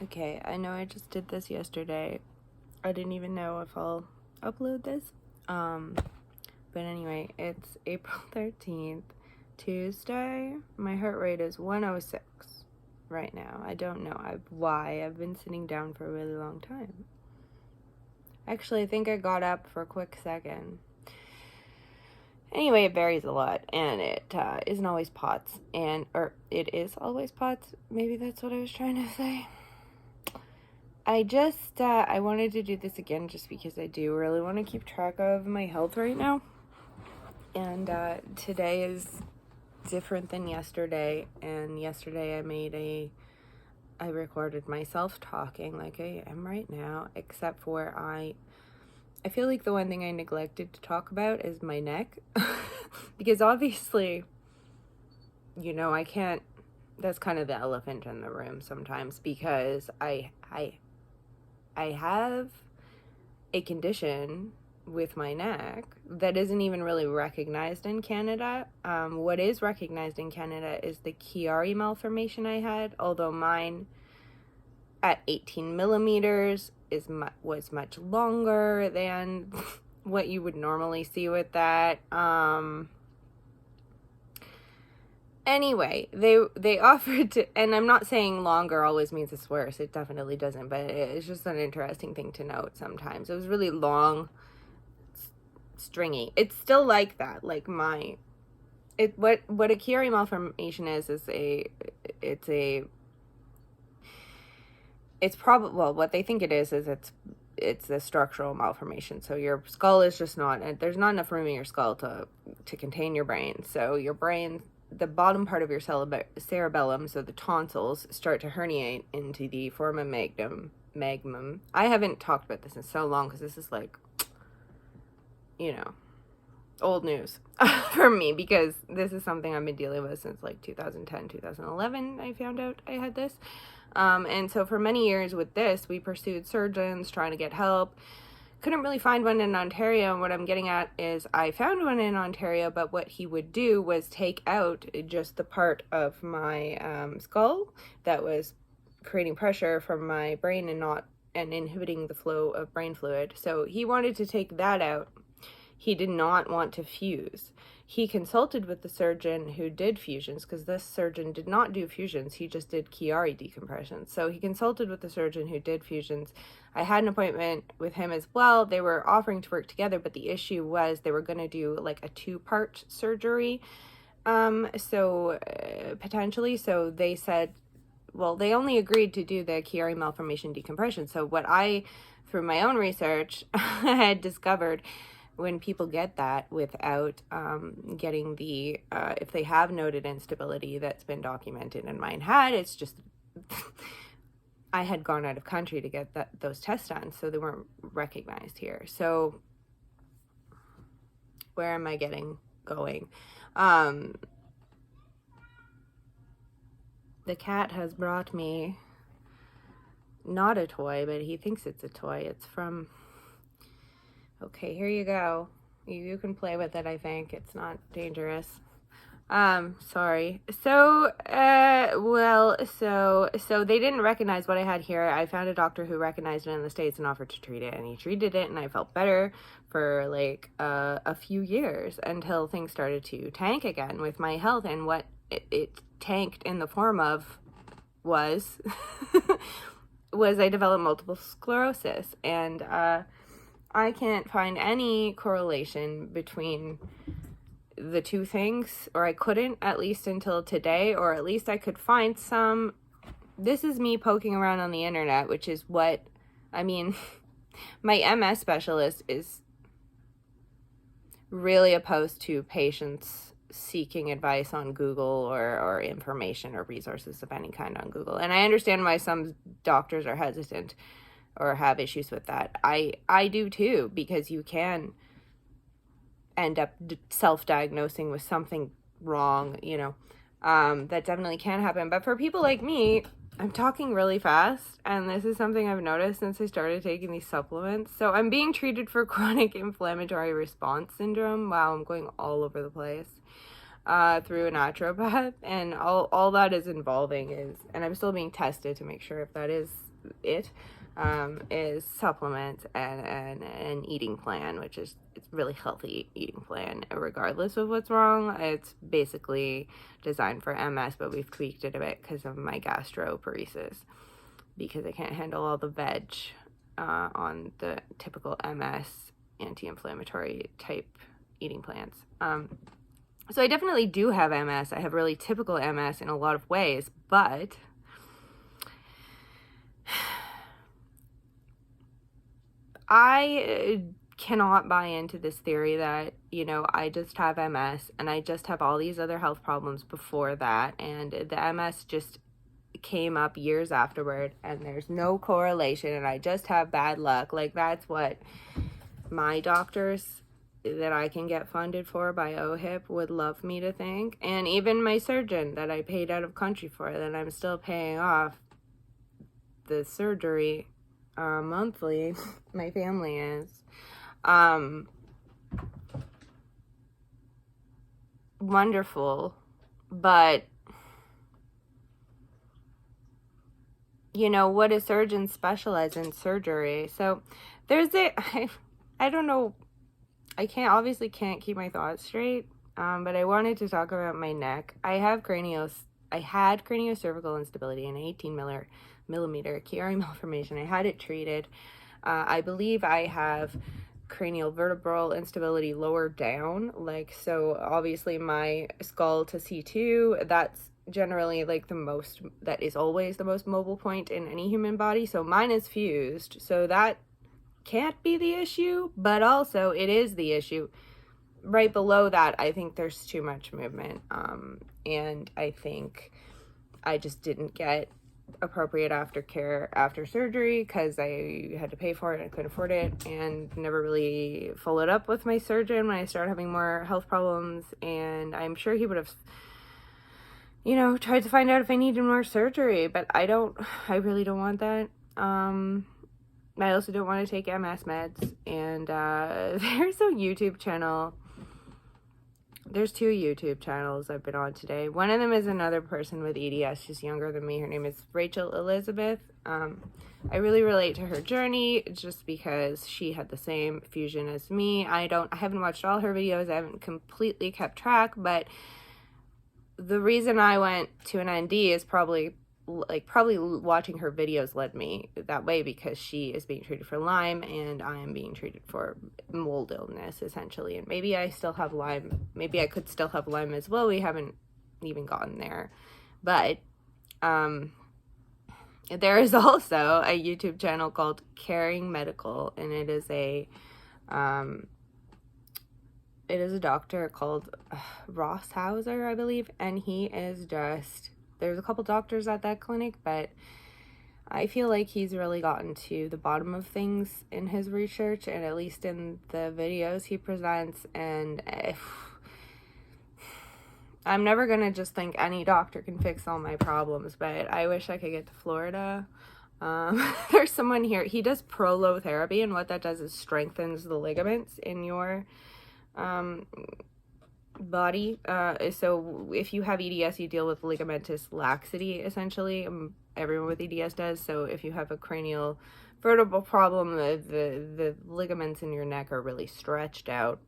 Okay, I know I just did this yesterday. I didn't even know if I'll upload this. But anyway, it's April 13th, Tuesday. My heart rate is 106 right now. I don't know why. I've been sitting down for a really long time. Actually, I think I got up for a quick second. Anyway, it varies a lot, and it isn't always POTS, or it is always POTS. Maybe that's what I was trying to say. I wanted to do this again just because I do really want to keep track of my health right now. And today is different than yesterday. And yesterday I recorded myself talking like I am right now, except for I feel like the one thing I neglected to talk about is my neck. Because obviously, I can't, that's kind of the elephant in the room sometimes, because I have a condition with my neck that isn't even really recognized in Canada. What is recognized in Canada is the Chiari malformation I had, although mine at 18 millimeters was much longer than what you would normally see with that. Anyway, they offered to, and I'm not saying longer always means it's worse. It definitely doesn't, but it's just an interesting thing to note sometimes. It was really long, stringy. It's still like that. Like what a Chiari malformation is it's probably, well, what they think it is it's a structural malformation. So your skull is just there's not enough room in your skull to contain your brain. So your brain, the bottom part of your cerebellum, so the tonsils, start to herniate into the foramen magnum. I haven't talked about this in so long because this is like, old news for me, because this is something I've been dealing with since like 2010, 2011. I found out I had this. And so for many years with this, we pursued surgeons trying to get help. Couldn't really find one in Ontario. And what I'm getting at is I found one in Ontario, but what he would do was take out just the part of my skull that was creating pressure from my brain and inhibiting the flow of brain fluid. So he wanted to take that out. He did not want to fuse. He consulted with the surgeon who did fusions, because this surgeon did not do fusions. He just did Chiari decompression. So he consulted with the surgeon who did fusions. I had an appointment with him as well. They were offering to work together, but the issue was they were going to do like a 2-part surgery. Potentially. So they said, well, they only agreed to do the Chiari malformation decompression. So what I, through my own research, had discovered, when people get that without getting the, if they have noted instability that's been documented, and mine had, it's just, I had gone out of country to get those tests done, so they weren't recognized here. So where am I going? The cat has brought me not a toy, but he thinks it's a toy. It's from... Okay, here you go. You can play with it, I think. It's not dangerous. Sorry. So they didn't recognize what I had here. I found a doctor who recognized it in the States and offered to treat it, and he treated it, and I felt better for like a few years until things started to tank again with my health. And what it tanked in the form of was I developed multiple sclerosis, and I can't find any correlation between the two things, or I couldn't, at least until today, or at least I could find some. This is me poking around on the internet, which is what, my MS specialist is really opposed to patients seeking advice on Google or information or resources of any kind on Google. And I understand why some doctors are hesitant or have issues with that. I do too, because you can end up self-diagnosing with something wrong, that definitely can happen. But for people like me, I'm talking really fast, and this is something I've noticed since I started taking these supplements. So I'm being treated for chronic inflammatory response syndrome. Wow, I'm going all over the place. Through a naturopath, and all that is involving is, and I'm still being tested to make sure if that is it, is supplements and an eating plan, which is it's really healthy eating plan regardless of what's wrong. It's basically designed for MS, but we've tweaked it a bit because of my gastroparesis, because I can't handle all the veg on the typical MS anti-inflammatory type eating plans. So I definitely do have MS. I have really typical MS in a lot of ways, but I cannot buy into this theory that, you know, I just have MS and I just have all these other health problems before that, and the MS just came up years afterward and there's no correlation and I just have bad luck. Like, that's what my doctors that I can get funded for by OHIP would love me to think, and even my surgeon that I paid out of country for, that I'm still paying off the surgery monthly. My family is wonderful, but you know, what do surgeons specialize in? Surgery. So there's I don't know, I obviously can't keep my thoughts straight, but I wanted to talk about my neck. I had craniocervical instability, an 18 millimeter Chiari malformation. I had it treated. I believe I have cranial vertebral instability lower down, like, so obviously my skull to C2, that's generally like that is always the most mobile point in any human body. So mine is fused, so that can't be the issue, but also it is the issue. Right below that, I think there's too much movement, and I think I just didn't get appropriate aftercare after surgery because I had to pay for it and I couldn't afford it, and never really followed up with my surgeon when I started having more health problems. And I'm sure he would have, you know, tried to find out if I needed more surgery, but I really don't want that. I also don't want to take MS meds. And there's a YouTube channel. There's 2 YouTube channels I've been on today. One of them is another person with EDS. She's younger than me. Her name is Rachel Elizabeth. I really relate to her journey just because she had the same fusion as me. I haven't watched all her videos. I haven't completely kept track, but the reason I went to an ND is probably watching her videos led me that way, because she is being treated for Lyme and I am being treated for mold illness, essentially. And maybe I still have Lyme. Maybe I could still have Lyme as well. We haven't even gotten there. But there is also a YouTube channel called Caring Medical, and it is a doctor called Ross Hauser, I believe, and he is just, there's a couple doctors at that clinic, but I feel like he's really gotten to the bottom of things in his research, and at least in the videos he presents. And I'm never gonna just think any doctor can fix all my problems, but I wish I could get to Florida. There's someone here, he does Prolotherapy, and what that does is strengthens the ligaments in your body. So if you have EDS, you deal with ligamentous laxity, essentially. Everyone with EDS does. So if you have a cranial vertebral problem, the ligaments in your neck are really stretched out.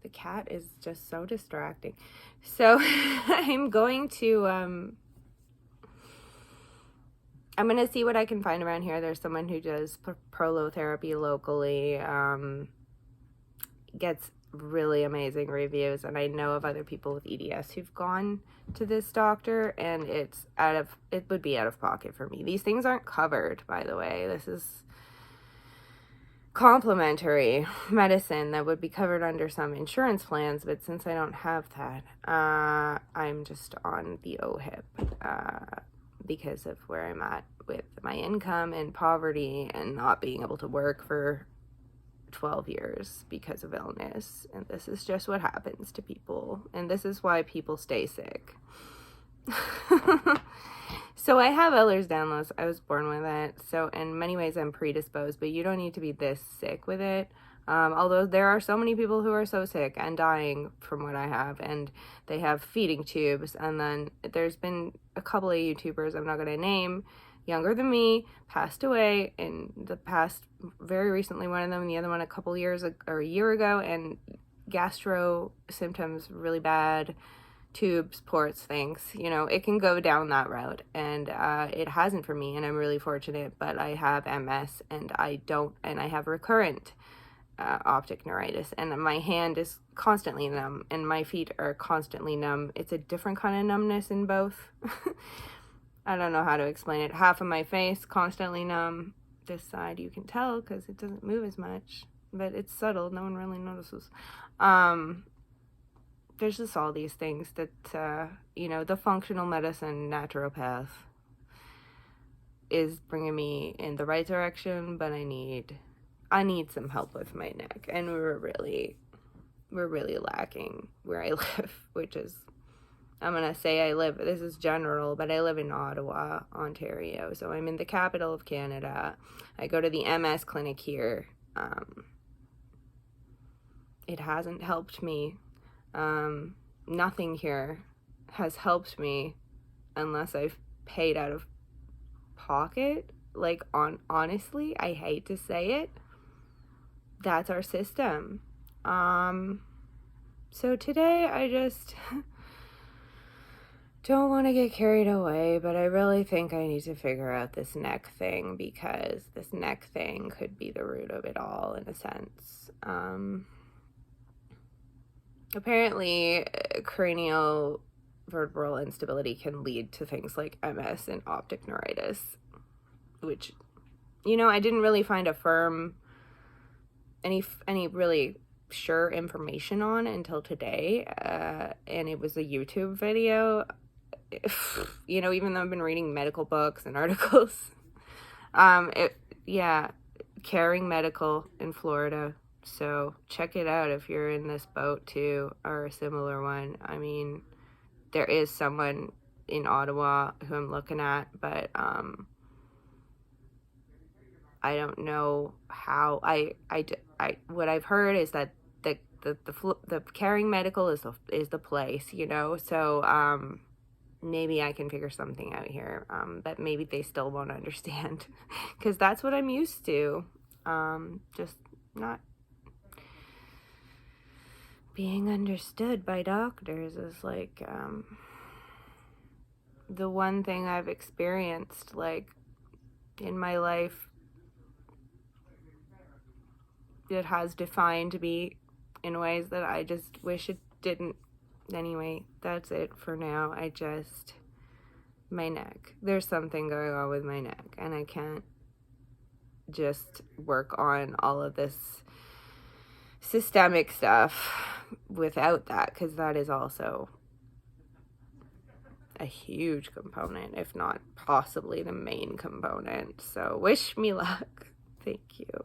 The cat is just so distracting. So I'm going to see what I can find around here. There's someone who does prolotherapy locally, gets really amazing reviews, and I know of other people with EDS who've gone to this doctor, and it would be out of pocket for me. These things aren't covered, by the way. This is complimentary medicine that would be covered under some insurance plans, but since I don't have that, I'm just on the OHIP because of where I'm at with my income and poverty and not being able to work for 12 years because of illness. And this is just what happens to people, and this is why people stay sick. So I have Ehlers-Danlos. I was born with it, so in many ways I'm predisposed, but you don't need to be this sick with it. Although there are so many people who are so sick and dying from what I have, and they have feeding tubes. And then there's been a couple of YouTubers I'm not going to name, younger than me, passed away in the past, very recently, one of them, and the other one a couple years or a year ago, and gastro symptoms really bad, tubes, ports, things, you know, it can go down that route, and it hasn't for me, and I'm really fortunate. But I have MS, and I have recurrent optic neuritis, and my hand is constantly numb, and my feet are constantly numb. It's a different kind of numbness in both. I don't know how to explain it. Half of my face constantly numb. This side you can tell because it doesn't move as much, but it's subtle. No one really notices. There's just all these things that, you know, the functional medicine naturopath is bringing me in the right direction, but I need some help with my neck, and we're really lacking where I live, which is, I'm gonna say this is general, but I live in Ottawa, Ontario, so I'm in the capital of Canada. I go to the MS clinic here. It hasn't helped me. Nothing here has helped me unless I've paid out of pocket. Like, honestly, I hate to say it. That's our system. So today I just don't want to get carried away, but I really think I need to figure out this neck thing, because this neck thing could be the root of it all in a sense. Apparently, craniovertebral instability can lead to things like MS and optic neuritis, which, you know, I didn't really find any really sure information on until today, and it was a YouTube video. You know, even though I've been reading medical books and articles, Caring Medical in Florida. So check it out if you're in this boat too, or a similar one. I mean, there is someone in Ottawa who I'm looking at, but I don't know how. What I've heard is that the Caring Medical is the place, you know. So maybe I can figure something out here that maybe they still won't understand, because that's what I'm used to. Just not being understood by doctors is like the one thing I've experienced, like, in my life. It has defined me in ways that I just wish it didn't. Anyway, that's it for now. My neck. There's something going on with my neck, and I can't just work on all of this systemic stuff without that, because that is also a huge component, if not possibly the main component. So wish me luck. Thank you.